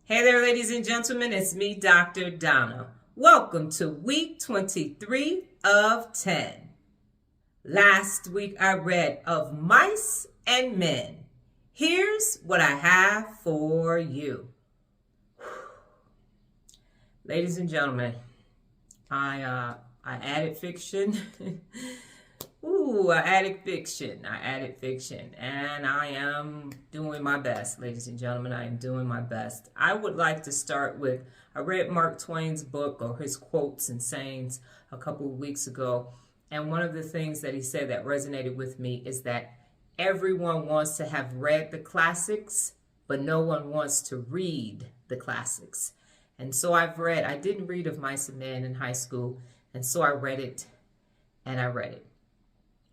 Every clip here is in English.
Hey there, ladies and gentlemen, it's me, Dr. Donna. Welcome to week 23 of 10. Last week I read Of Mice and Men. Here's what I have for you. Ladies and gentlemen, I added fiction. I added fiction, and I am doing my best, ladies and gentlemen. I am doing my best. I would like to start with, I read Mark Twain's book, or his quotes and sayings, a couple of weeks ago, and one of the things that he said that resonated with me is that everyone wants to have read the classics, but no one wants to read the classics. And so I didn't read Of Mice and Men in high school, and so I read it, and I read it.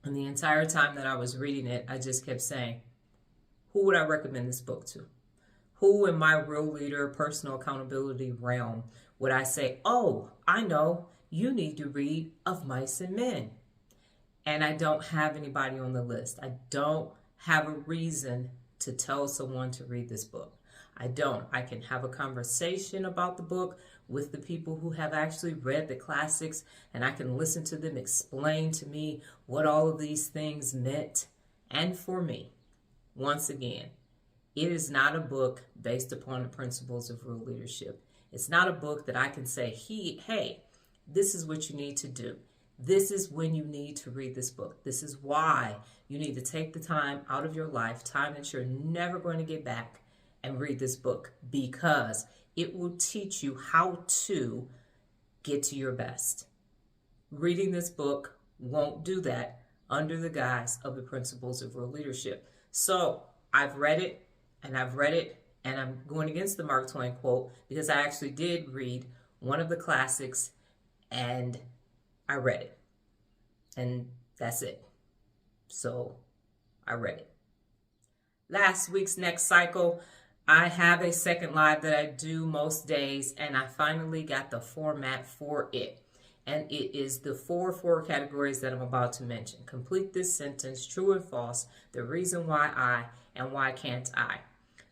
And the entire time that I was reading it, I just kept saying, who would I recommend this book to? Who in my real leader, personal accountability realm would I say, oh, I know, you need to read Of Mice and Men? And I don't have anybody on the list. I don't have a reason to tell someone to read this book. I don't. I can have a conversation about the book with the people who have actually read the classics, and I can listen to them explain to me what all of these things meant. And for me, once again, it is not a book based upon the principles of real leadership. It's not a book that I can say, hey, this is what you need to do. This is when you need to read this book. This is why you need to take the time out of your life, time that you're never going to get back, and read this book, because it will teach you how to get to your best. Reading this book won't do that under the guise of the principles of real leadership. So I've read it, and I'm going against the Mark Twain quote because I actually did read one of the classics, and I read it. And that's it. So I read it. Last week's next cycle, I have a second live that I do most days, and I finally got the format for it. And it is the four categories that I'm about to mention. Complete this sentence, true and false, the reason why I, and why can't I.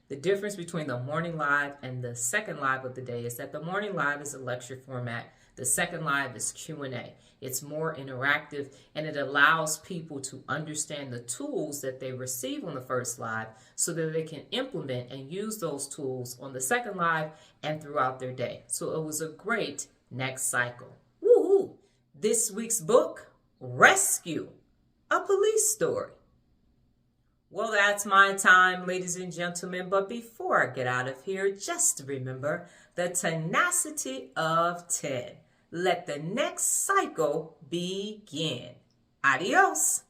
The difference between the morning live and the second live of the day is that the morning live is a lecture format. The second live is Q&A. It's more interactive, and it allows people to understand the tools that they receive on the first live so that they can implement and use those tools on the second live and throughout their day. So it was a great next cycle. Woohoo! This week's book, Rescue, a Police Story. Well, that's my time, ladies and gentlemen. But before I get out of here, just remember the tenacity of 10. Let the next cycle begin. Adios.